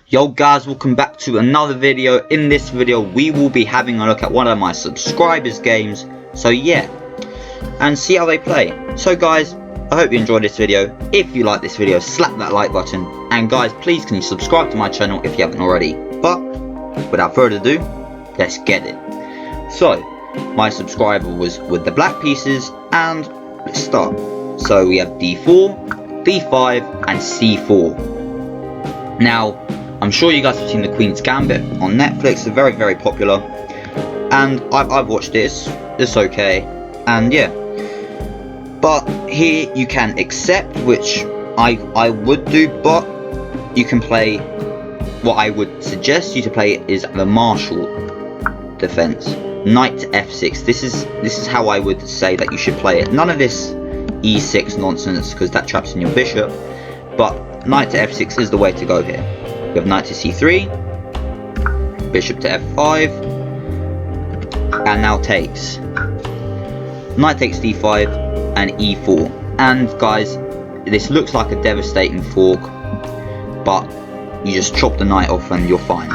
Yo guys, welcome back to another video. In this video we will be having a look at one of my subscribers games, so yeah, and see how they play. So guys, I hope you enjoyed this video. If you like this video, slap that like button, and guys, please can you subscribe to my channel if you haven't already. But without further ado, let's get it. So my subscriber was with the black pieces, and let's start. So we have d4, d5 and c4. Now I'm sure you guys have seen the Queen's Gambit on Netflix. It's very popular, and I've watched this. It's okay, and yeah. But here you can accept, which I would do, but you can play. What I would suggest you to play is the martial defense, knight to f6. This is how I would say that you should play it. None of this e6 nonsense, because that traps in your bishop. But knight to f6 is the way to go here. We have knight to c3, bishop to f5, and now takes. Knight takes d5 and e4. And guys, this looks like a devastating fork, but you just chop the knight off and you're fine.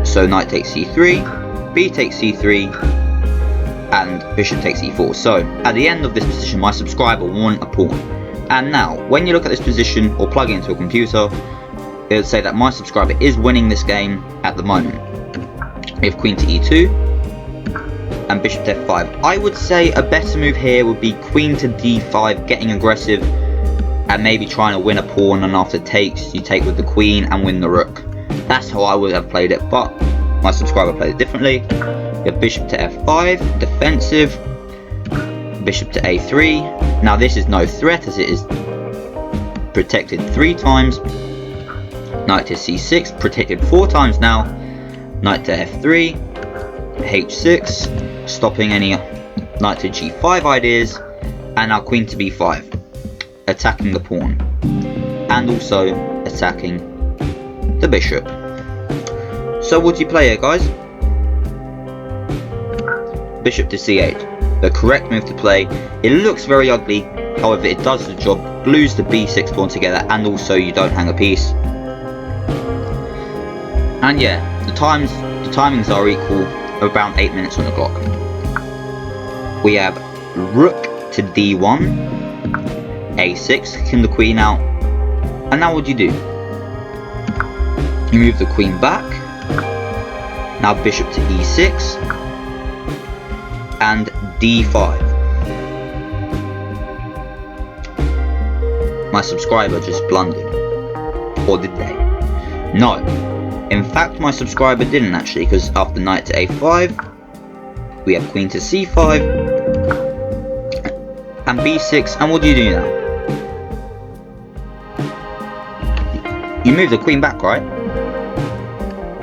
So knight takes c3, b takes c3, and bishop takes e4. So at the end of this position, my subscriber won a pawn. And now, when you look at this position or plug it into a computer, it would say that my subscriber is winning this game at the moment. We have queen to e2 and bishop to f5. I would say a better move here would be queen to d5, getting aggressive and maybe trying to win a pawn, and after takes, you take with the queen and win the rook. That's how I would have played it, but my subscriber played it differently. We have bishop to f5, defensive, bishop to a3. Now this is no threat as it is protected 3 times. Knight to c6, protected 4 times now. Knight to f3, h6, stopping any knight to g5 ideas. And now queen to b5, attacking the pawn. And also attacking the bishop. So what do you play here, guys? Bishop to c8. The correct move to play. It looks very ugly, however it does the job, glues the b6 pawn together, and also you don't hang a piece. And yeah, the timings are equal, around 8 minutes on the clock. We have rook to d1, a6, kicking the queen out, and now what do? You move the queen back, now bishop to e6, and d5. My subscriber just blundered. Or did they? No. In fact, my subscriber didn't actually, because after knight to a5, we have queen to c5, and b6, and what do you do now? You move the queen back, right?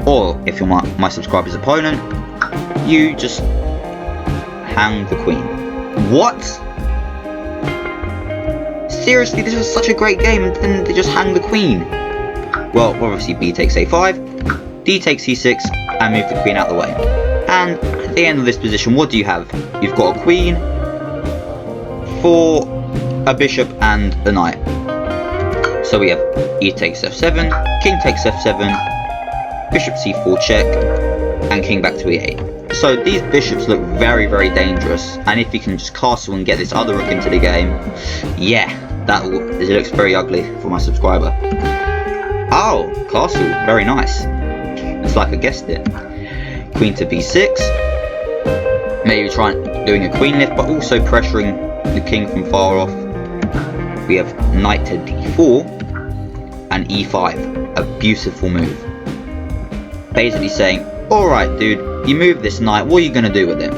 Or, if you're my subscriber's opponent, you just hang the queen. What? Seriously, this was such a great game, and then they just hang the queen. Well, obviously b takes a5, d takes c6, and move the queen out of the way. And at the end of this position, what do you have? You've got a queen, for a bishop and a knight. So we have e takes f7, king takes f7, bishop c4 check, and king back to e8. So these bishops look very dangerous, and if you can just castle and get this other rook into the game, yeah, it looks very ugly for my subscriber. Oh, castle, very nice. It's like I guessed it. Queen to b6, maybe doing a queen lift, but also pressuring the king from far off. We have knight to d4 and e5, a beautiful move. Basically saying, alright dude, you move this knight, what are you going to do with it?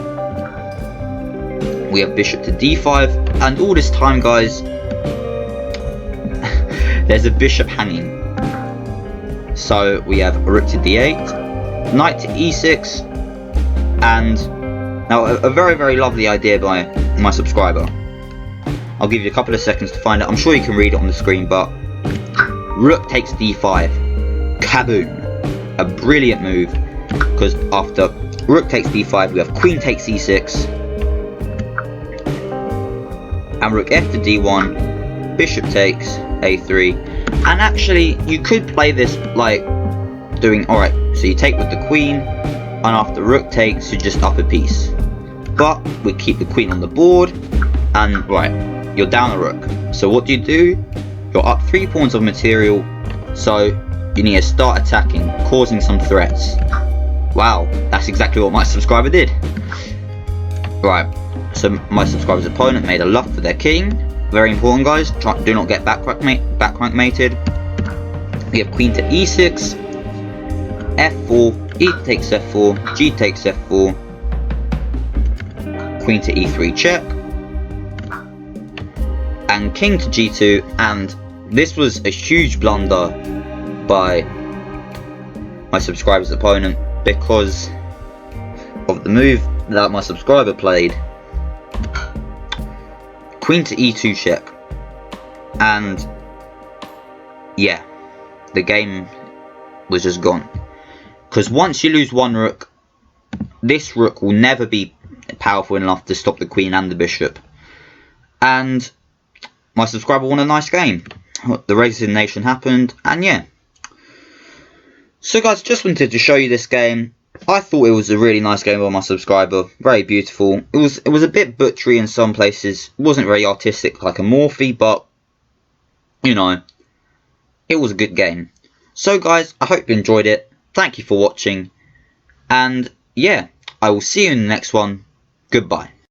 We have bishop to d5, and all this time, guys, there's a bishop hanging. So we have rook to d8, knight to e6, and now a very lovely idea by my subscriber. I'll give you a couple of seconds to find it. I'm sure you can read it on the screen, but rook takes d5, kaboom, a brilliant move. Because after rook takes d5, we have queen takes e6, and rook f to d1, bishop takes a3, And actually, you could play this like doing, alright, so you take with the queen, and after rook takes, you just up a piece. But we keep the queen on the board, and right, you're down a rook. So what do? You're up 3 pawns of material, so you need to start attacking, causing some threats. Wow, that's exactly what my subscriber did. Right, so my subscriber's opponent made a luck for their king. Very important, guys, do not get backrank mated. We have queen to e6, f4, e takes f4, g takes f4, queen to e3 check, and king to g2, and this was a huge blunder by my subscriber's opponent because of the move that my subscriber played. Queen to e2 check, and yeah, the game was just gone. Because once you lose one rook, this rook will never be powerful enough to stop the queen and the bishop. And my subscriber won a nice game. The resignation happened, and yeah. So guys, just wanted to show you this game. I thought it was a really nice game by my subscriber. Very beautiful. It was a bit butchery in some places. It wasn't very artistic like a Morphe, but you know, it was a good game. So guys, I hope you enjoyed it. Thank you for watching. And yeah, I will see you in the next one. Goodbye.